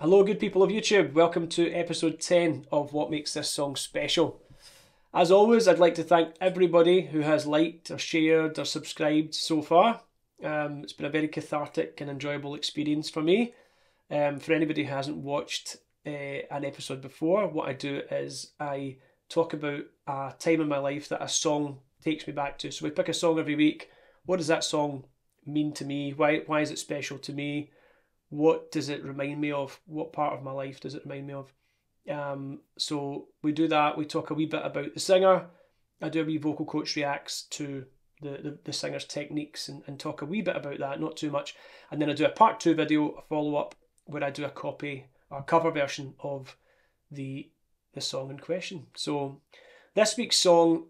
Hello, good people of YouTube. Welcome to episode 10 of What Makes This Song Special. As always, I'd like to thank everybody who has liked or shared or subscribed so far. It's been a very cathartic and enjoyable experience for me. For anybody who hasn't watched an episode before, what I do is I talk about a time in my life that a song takes me back to. So we pick a song every week. What does that song mean to me? Why is it special to me? What does it remind me of? What part of my life does it remind me of? So we do that. We talk a wee bit about the singer. I do a wee vocal coach reacts to the singer's techniques and talk a wee bit about that, not too much. And then I do a part 2 video, a follow-up, where I do a copy or cover version of the song in question. So this week's song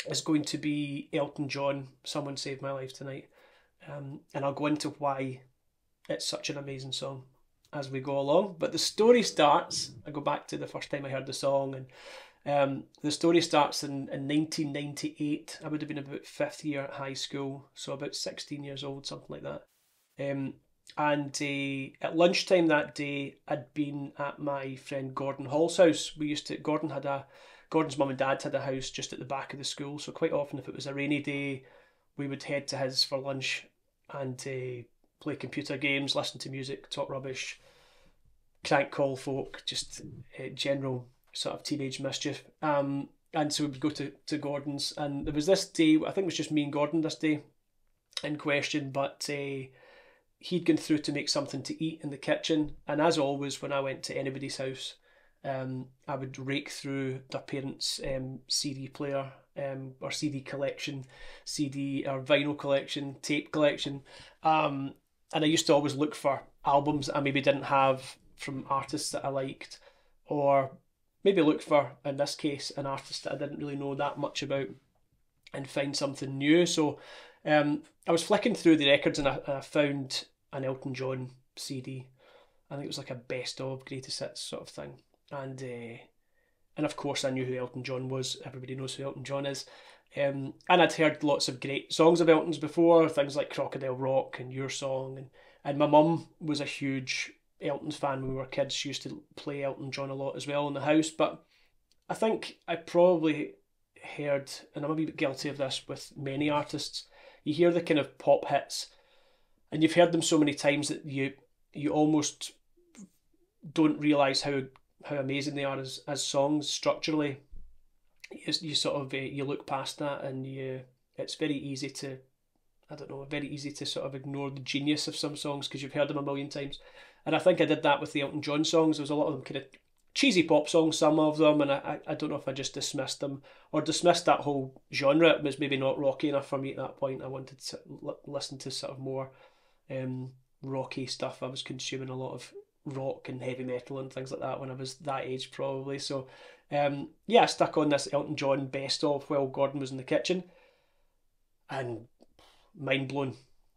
is going to be Elton John, Someone Saved My Life Tonight. And I'll go into why it's such an amazing song as we go along. But the story starts, I go back to the first time I heard the song, and the story starts in 1998. I would have been about 5th year at high school, so about 16 years old, something like that. And at lunchtime that day, I'd been at my friend Gordon Hall's house. Gordon's mum and dad had a house just at the back of the school, so quite often if it was a rainy day, we would head to his for lunch and play computer games, listen to music, talk rubbish, crank call folk, just general sort of teenage mischief. And so we'd go to Gordon's, and there was this day, I think it was just me and Gordon this day in question, but he'd gone through to make something to eat in the kitchen. And as always, when I went to anybody's house, I would rake through their parents' CD player or CD collection, CD or vinyl collection, tape collection. And I used to always look for albums that I maybe didn't have from artists that I liked, or maybe look for, in this case, an artist that I didn't really know that much about and find something new. So I was flicking through the records and I found an Elton John CD. I think it was like a best of greatest hits sort of thing. And of course I knew who Elton John was. Everybody knows who Elton John is. And I'd heard lots of great songs of Elton's before, things like Crocodile Rock and Your Song. And my mum was a huge Elton's fan when we were kids. She used to play Elton John a lot as well in the house. But I think I probably heard, and I'm a wee bit guilty of this with many artists, you hear the kind of pop hits and you've heard them so many times that you almost don't realise how amazing they are as songs structurally. You sort of you look past that and it's very easy to, I don't know, very easy to sort of ignore the genius of some songs because you've heard them a million times. And I think I did that with the Elton John songs. There was a lot of them kind of cheesy pop songs, some of them, and I don't know if I just dismissed them or dismissed that whole genre. It was maybe not rocky enough for me at that point. I wanted to listen to sort of more rocky stuff. I was consuming a lot of rock and heavy metal and things like that when I was that age probably. So I stuck on this Elton John best of while Gordon was in the kitchen, and mind blown,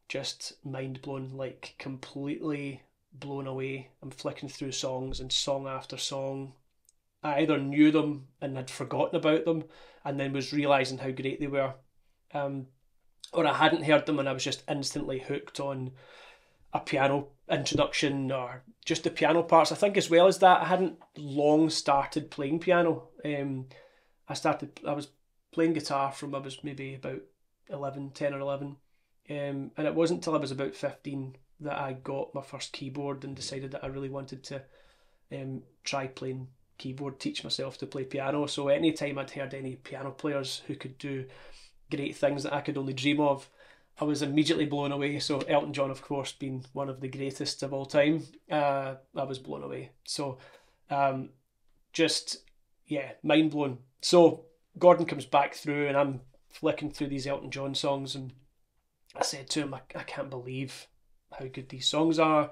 just mind blown, like completely blown away. I'm flicking through songs and song after song. I either knew them and had forgotten about them and then was realising how great they were, or I hadn't heard them and I was just instantly hooked on a piano introduction or just the piano parts. I think as well as that, I hadn't long started playing piano. I was playing guitar from I was maybe about 10 or 11. And it wasn't until I was about 15 that I got my first keyboard and decided that I really wanted to try playing keyboard, teach myself to play piano. So anytime I'd heard any piano players who could do great things that I could only dream of, I was immediately blown away. So Elton John, of course, being one of the greatest of all time, I was blown away. So mind blown. So Gordon comes back through and I'm flicking through these Elton John songs, and I said to him, I can't believe how good these songs are.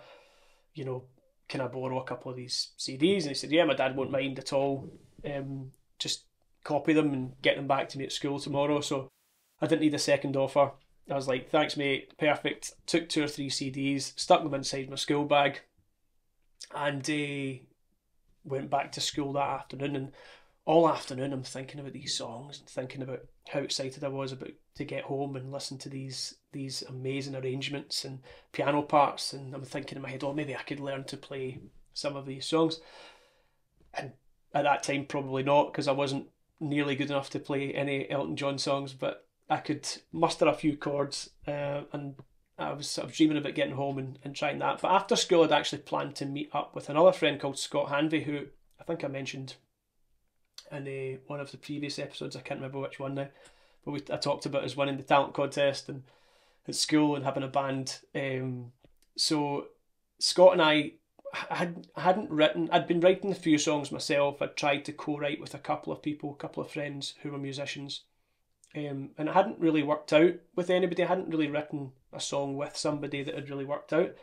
You know, can I borrow a couple of these CDs? And he said, yeah, my dad won't mind at all. Just copy them and get them back to me at school tomorrow. So I didn't need a second offer. I was like, thanks mate, perfect. Took 2 or 3 CDs, stuck them inside my school bag, and went back to school that afternoon. And all afternoon I'm thinking about these songs and thinking about how excited I was about to get home and listen to these amazing arrangements and piano parts, and I'm thinking in my head, oh, maybe I could learn to play some of these songs. And at that time, probably not, because I wasn't nearly good enough to play any Elton John songs, but I could muster a few chords, and I was sort of dreaming about getting home and trying that. But after school, I'd actually planned to meet up with another friend called Scott Hanvey, who I think I mentioned in one of the previous episodes. I can't remember which one now, but I talked about us winning the talent contest and at school and having a band. So Scott and I'd been writing a few songs myself. I'd tried to co-write with a couple of friends who were musicians, and it hadn't really worked out with anybody. I hadn't really written a song with somebody that had really worked out.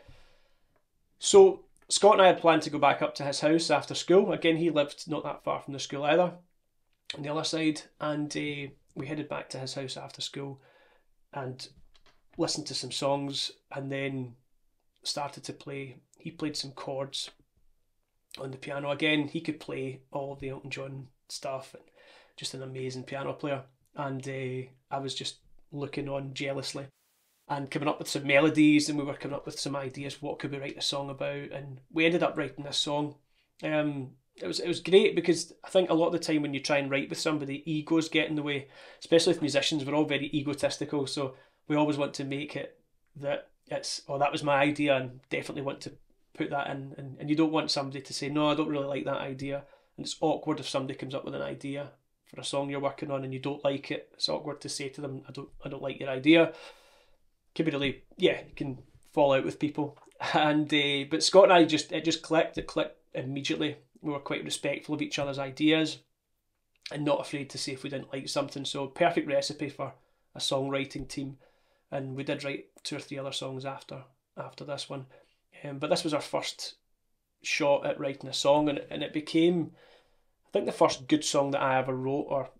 So Scott and I had planned to go back up to his house after school. Again, he lived not that far from the school either, on the other side, and we headed back to his house after school and listened to some songs, and then started to play. He played some chords on the piano. Again, he could play all of the Elton John stuff, and just an amazing piano player. And I was just looking on jealously and coming up with some melodies, and we were coming up with some ideas, what could we write a song about, and we ended up writing this song. It was great, because I think a lot of the time when you try and write with somebody, egos get in the way, especially with musicians. We're all very egotistical, so we always want to make it that it's, oh, that was my idea, and definitely want to put that in, and you don't want somebody to say, no, I don't really like that idea. And it's awkward if somebody comes up with an idea for a song you're working on and you don't like it. It's awkward to say to them, I don't like your idea. Can be really, yeah, you can fall out with people. And but Scott and I it just clicked. It clicked immediately. We were quite respectful of each other's ideas and not afraid to say if we didn't like something. So perfect recipe for a songwriting team. And we did write 2 or 3 other songs after this one. But this was our first shot at writing a song, and it became, I think, the first good song that I ever wrote or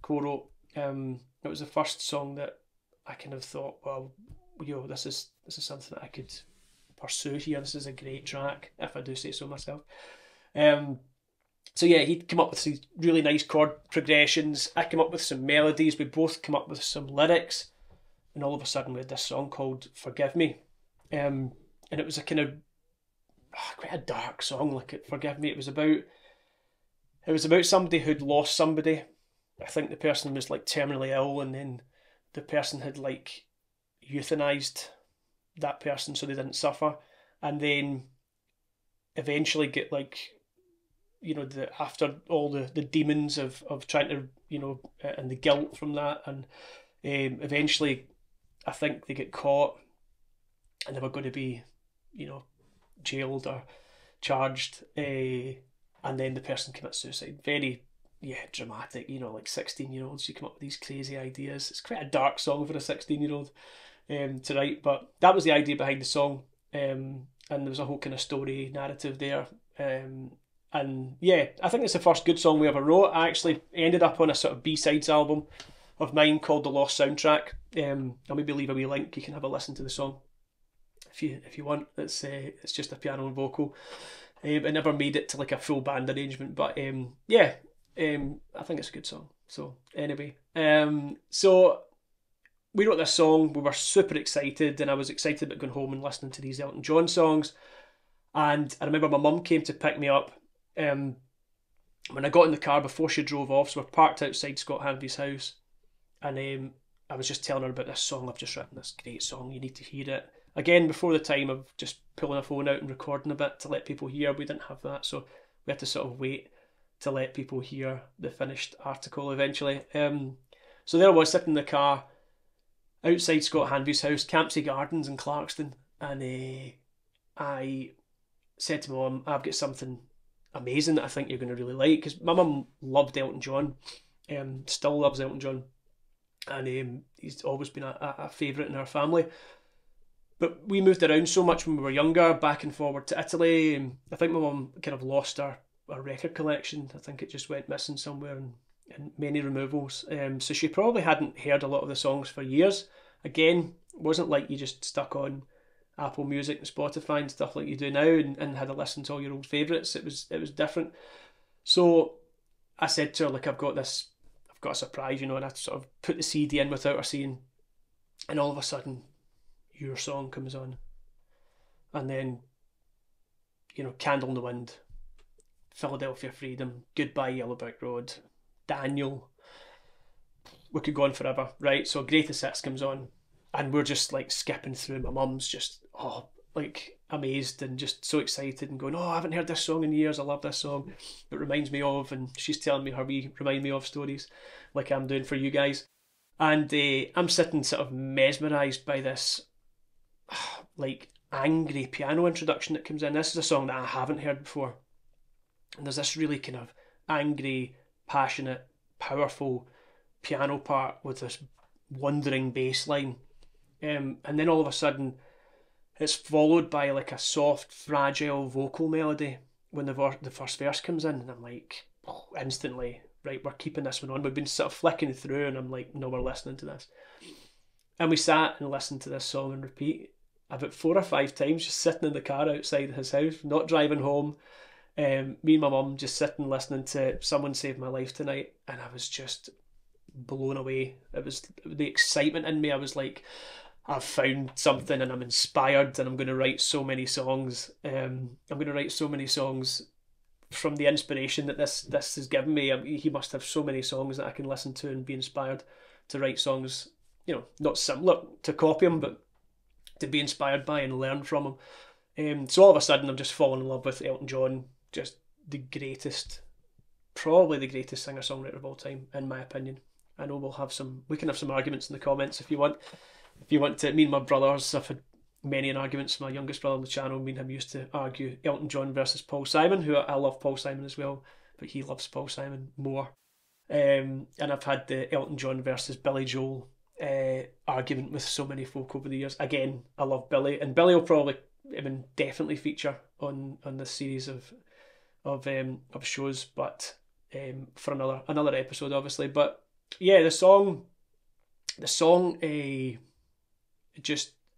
co-wrote. It was the first song that I kind of thought, well, this is something that I could pursue here. This is a great track, if I do say so myself. So yeah, he'd come up with some really nice chord progressions. I came up with some melodies. We both came up with some lyrics, and all of a sudden we had this song called "Forgive Me," and it was a kind of quite a dark song. Like, "Forgive Me," it was about somebody who'd lost somebody. I think the person was like terminally ill, and then the person had like euthanized that person so they didn't suffer, and then eventually get like, after all the demons of trying to, and the guilt from that, and eventually I think they get caught and they were going to be, jailed or charged, and then the person commits suicide. Very, dramatic, like 16-year-olds, you come up with these crazy ideas. It's quite a dark song for a 16-year-old to write, but that was the idea behind the song, and there was a whole kind of story narrative there, and yeah, I think it's the first good song we ever wrote. I actually ended up on a sort of B-sides album of mine called The Lost Soundtrack. I'll maybe leave a wee link, you can have a listen to the song if you want. It's just a piano and vocal. It never made it to like a full band arrangement, but I think it's a good song. So anyway, so we wrote this song. We were super excited, and I was excited about going home and listening to these Elton John songs. And I remember my mum came to pick me up when I got in the car before she drove off. So we're parked outside Scott Hanvey's house, and I was just telling her about this song I've just written, this great song, you need to hear it. Again, before the time of just pulling a phone out and recording a bit to let people hear, we didn't have that, so we had to sort of wait to let people hear the finished article eventually. So there I was, sitting in the car outside Scott Hanvey's house, Campsie Gardens in Clarkston, and I said to my mum, I've got something amazing that I think you're going to really like, because my mum loved Elton John, still loves Elton John, and he's always been a favourite in our family. But we moved around so much when we were younger, back and forward to Italy, and I think my mum kind of lost her record collection. I think it just went missing somewhere in many removals. So she probably hadn't heard a lot of the songs for years. Again, it wasn't like you just stuck on Apple Music and Spotify and stuff like you do now and had a listen to all your old favourites. It was different. So I said to her, like, I've got a surprise, you know, and I sort of put the CD in without her seeing, and all of a sudden, your song comes on, and then, you know, Candle in the Wind, Philadelphia Freedom, Goodbye Yellow Brick Road, Daniel. We could go on forever, right? So Greatest Hits comes on, and we're just like skipping through. My mum's just, like amazed and just so excited and going, I haven't heard this song in years. I love this song. It reminds me of, and she's telling me her wee remind me of stories like I'm doing for you guys. And I'm sitting sort of mesmerised by this like angry piano introduction that comes in. This is a song that I haven't heard before. And there's this really kind of angry, passionate, powerful piano part with this wandering bass line. And then all of a sudden, it's followed by like a soft, fragile vocal melody when the first verse comes in. And I'm like, instantly, right, we're keeping this one on. We've been sort of flicking through, and I'm like, no, we're listening to this. And we sat and listened to this song on repeat about 4 or 5 times, just sitting in the car outside his house, not driving home. Me and my mum just sitting listening to Someone Saved My Life Tonight, and I was just blown away. It was the excitement in me. I was like, I've found something and I'm inspired, and I'm going to write so many songs. I'm going to write so many songs from the inspiration that this has given me. He must have so many songs that I can listen to and be inspired to write songs, you know, not similar to copy him, but to be inspired by and learn from him. So all of a sudden I'm just falling in love with Elton John, just the greatest, probably the greatest singer-songwriter of all time, in my opinion. I know we can have some arguments in the comments if you want. If you want to, me and my brothers, I've had many arguments. My youngest brother on the channel, me and him used to argue Elton John versus Paul Simon, who I love Paul Simon as well, but he loves Paul Simon more. And I've had the Elton John versus Billy Joel argument with so many folk over the years. Again, I love Billy, and Billy will probably, definitely feature on this series of shows, but for another episode, obviously. But yeah, the song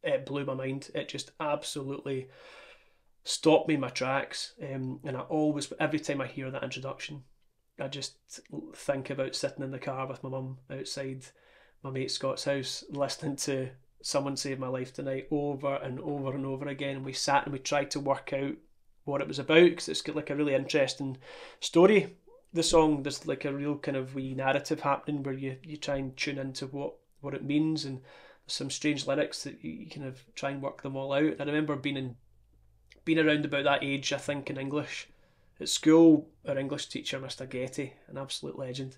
it blew my mind. It just absolutely stopped me in my tracks. And every time I hear that introduction, I just think about sitting in the car with my mum outside my mate Scott's house, listening to Someone Saved My Life Tonight over and over and over again. And we sat and we tried to work out what it was about, because it's got like a really interesting story. The song, there's like a real kind of wee narrative happening where you try and tune into what it means, and some strange lyrics that you kind of try and work them all out. And I remember being around about that age, I think, in English at school. Our English teacher, Mr. Getty, an absolute legend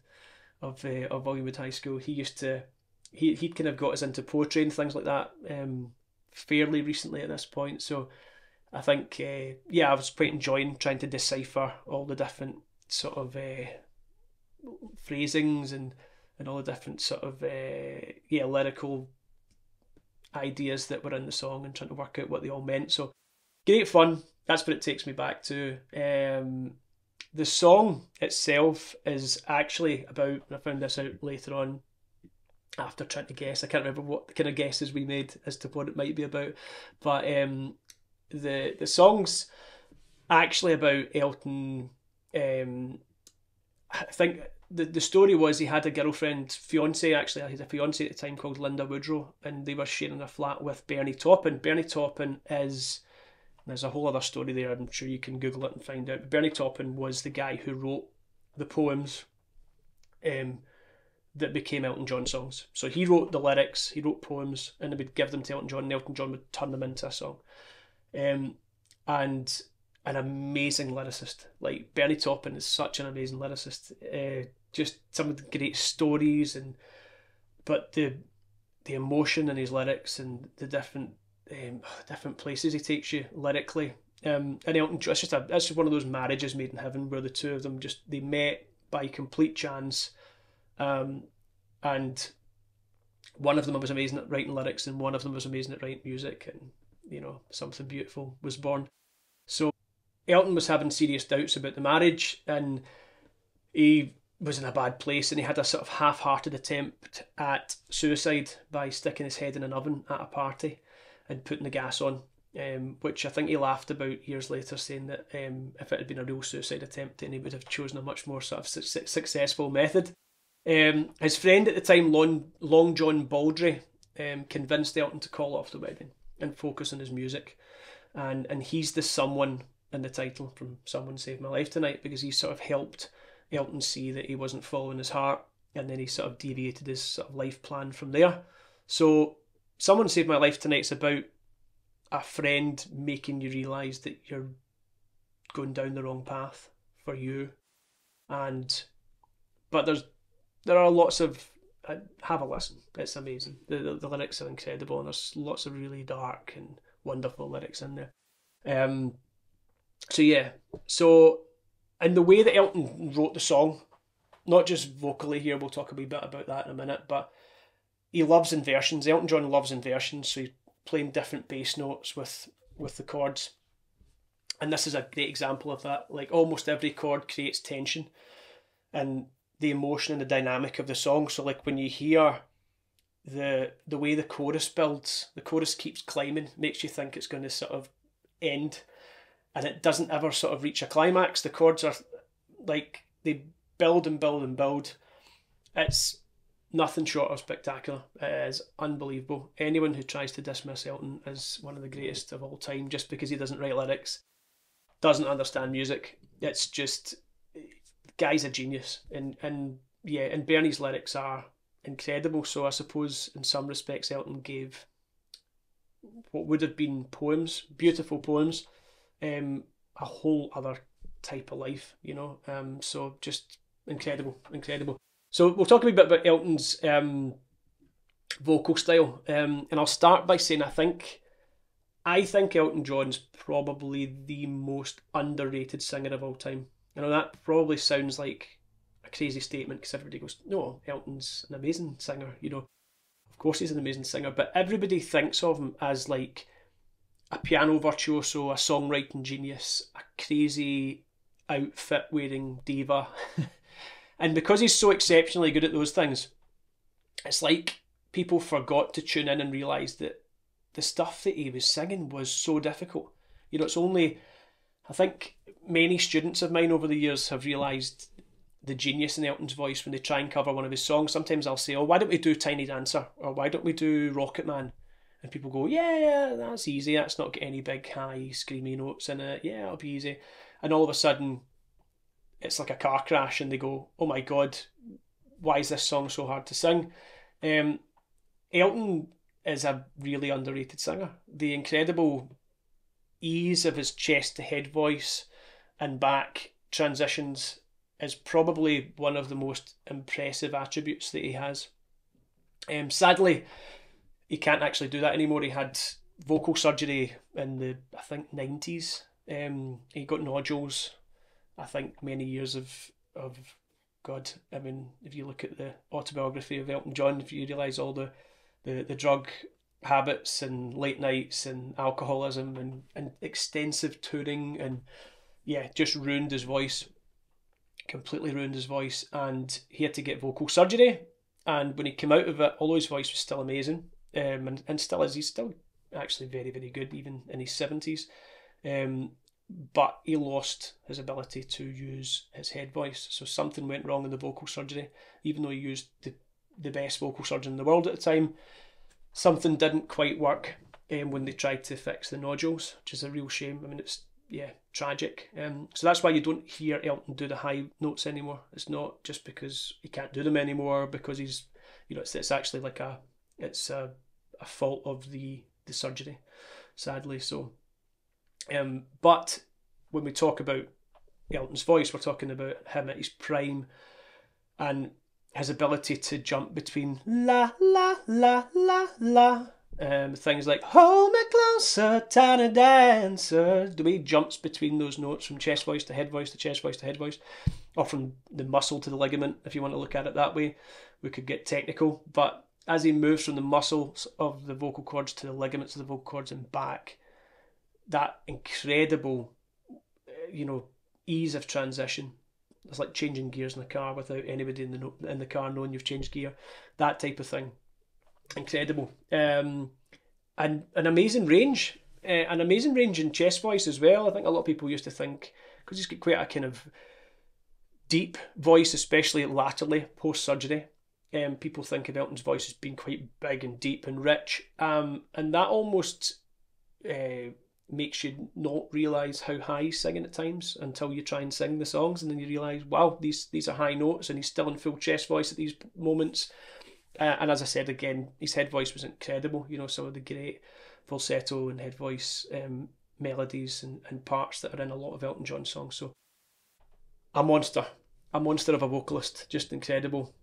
of Williamwood High School, he'd kind of got us into poetry and things like that fairly recently at this point. So I think I was quite enjoying trying to decipher all the different sort of phrasings and all the different sort of lyrical ideas that were in the song, and trying to work out what they all meant. So great fun. That's what it takes me back to. The song itself is actually about, and I found this out later on after trying to guess. I can't remember what kind of guesses we made as to what it might be about, but the song's actually about Elton. I think the story was he had a fiance at the time called Linda Woodrow, and they were sharing a flat with Bernie Taupin. Bernie Taupin there's a whole other story there, I'm sure you can Google it and find out. But Bernie Taupin was the guy who wrote the poems that became Elton John songs. So he wrote the lyrics, he wrote poems, and they would give them to Elton John, and Elton John would turn them into a song. And an amazing lyricist. Like, Bernie Taupin is such an amazing lyricist. Just some of the great stories, but the emotion in his lyrics, and the different places he takes you lyrically. And Elton John, it's just one of those marriages made in heaven, where the two of them they met by complete chance, and one of them was amazing at writing lyrics, and one of them was amazing at writing music, and something beautiful was born. So Elton was having serious doubts about the marriage, and he was in a bad place, and he had a sort of half-hearted attempt at suicide by sticking his head in an oven at a party and putting the gas on. which I think he laughed about years later, saying that if it had been a real suicide attempt, then he would have chosen a much more sort of successful method. His friend at the time, Long John Baldry, convinced Elton to call off the wedding and focus on his music. And he's the someone in the title from Someone Saved My Life Tonight, because he sort of helped Elton see that he wasn't following his heart, and then he sort of deviated his sort of life plan from there. So Someone Saved My Life Tonight's about a friend making you realise that you're going down the wrong path for you. But there are lots of, have a listen, it's amazing. The lyrics are incredible, and there's lots of really dark and wonderful lyrics in there. So in the way that Elton wrote the song, not just vocally here, we'll talk a wee bit about that in a minute, but he loves inversions. Elton John loves inversions, so he's playing different bass notes with the chords. And this is a great example of that. Like, almost every chord creates tension and the emotion and the dynamic of the song. So like when you hear the way the chorus builds, the chorus keeps climbing, makes you think it's going to sort of end, and it doesn't ever sort of reach a climax. The chords are like, they build and build and build. It's nothing short of spectacular. It is unbelievable. Anyone who tries to dismiss Elton as one of the greatest of all time just because he doesn't write lyrics doesn't understand music. It's just, the guy's a genius. And Bernie's lyrics are incredible. So I suppose in some respects Elton gave what would have been poems, beautiful poems, a whole other type of life, you know. So just incredible. So we'll talk a bit about Elton's vocal style, and I'll start by saying I think Elton John's probably the most underrated singer of all time. I know that probably sounds like a crazy statement because everybody goes, no, Elton's an amazing singer, you know. Of course he's an amazing singer, but everybody thinks of him as like a piano virtuoso, a songwriting genius, a crazy outfit wearing diva. And because he's so exceptionally good at those things, it's like people forgot to tune in and realise that the stuff that he was singing was so difficult. You know, it's only, I think many students of mine over the years have realised the genius in Elton's voice when they try and cover one of his songs. Sometimes I'll say, oh, why don't we do Tiny Dancer? Or why don't we do Rocket Man? And people go, yeah, that's easy. That's not got any big high screamy notes in it. Yeah, it'll be easy. And all of a sudden, it's like a car crash and they go, oh my God, why is this song so hard to sing? Elton is a really underrated singer. The incredible ease of his chest to head voice and back transitions is probably one of the most impressive attributes that he has. Sadly, he can't actually do that anymore. He had vocal surgery in the, I think, 90s. He got nodules. I think many years of God. I mean, if you look at the autobiography of Elton John, if you realise all the drug habits and late nights and alcoholism and extensive touring, and yeah, just ruined his voice, completely ruined his voice, and he had to get vocal surgery. And when he came out of it, although his voice was still amazing, and still is, he's still actually very, very good, even in his 70s. But he lost his ability to use his head voice. So something went wrong in the vocal surgery. Even though he used the best vocal surgeon in the world at the time, something didn't quite work when they tried to fix the nodules, which is a real shame. I mean, it's, yeah, tragic. So that's why you don't hear Elton do the high notes anymore. It's not just because he can't do them anymore, because he's, you know, it's actually like a fault of the surgery, sadly. So but when we talk about Elton's voice, we're talking about him at his prime and his ability to jump between la la la la la, things like hold me closer, tiny dancer. The way he jumps between those notes from chest voice to head voice to chest voice to head voice, or from the muscle to the ligament, if you want to look at it that way. We could get technical, but as he moves from the muscles of the vocal cords to the ligaments of the vocal cords and back, that incredible, you know, ease of transition. It's like changing gears in a car without anybody in the car knowing you've changed gear. That type of thing. Incredible. And an amazing range. an amazing range in chest voice as well. I think a lot of people used to think, because he's got quite a kind of deep voice, especially latterly, post-surgery, people think of Elton's voice as being quite big and deep and rich, and that almost makes you not realise how high he's singing at times until you try and sing the songs, and then you realise, wow, these are high notes, and he's still in full chest voice at these moments. And as I said again, his head voice was incredible. You know, some of the great falsetto and head voice melodies and parts that are in a lot of Elton John songs. So a monster of a vocalist, just incredible.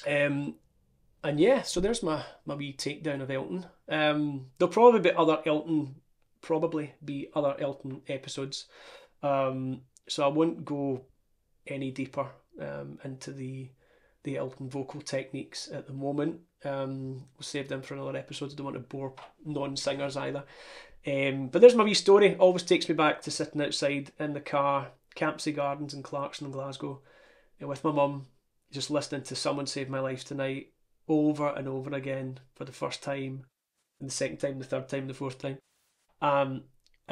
And yeah, so there's my wee takedown of Elton. There'll probably be other Elton episodes. So I won't go any deeper into the Elton vocal techniques at the moment. We'll save them for another episode. I don't want to bore non-singers either. But there's my wee story. Always takes me back to sitting outside in the car, Campsie Gardens in Clarkson, Glasgow, with my mum, just listening to Someone Saved My Life Tonight over and over again for the first time, and the second time, the third time, the fourth time. And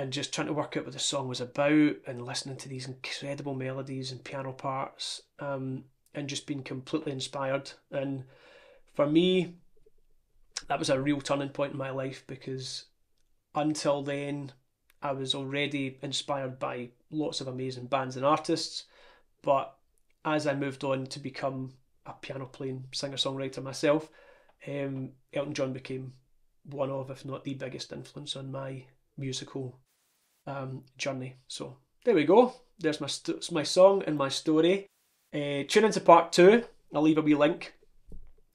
just trying to work out what the song was about, and listening to these incredible melodies and piano parts, and just being completely inspired. And for me, that was a real turning point in my life, because until then, I was already inspired by lots of amazing bands and artists. But as I moved on to become a piano playing singer-songwriter myself, Elton John became one of, if not the biggest influence on my musical journey. So there we go. There's my song and my story. Tune into part 2. I'll leave a wee link.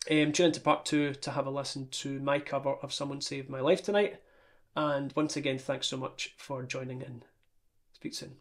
Tune into part 2 to have a listen to my cover of Someone Saved My Life Tonight. And once again, thanks so much for joining in. Speak soon.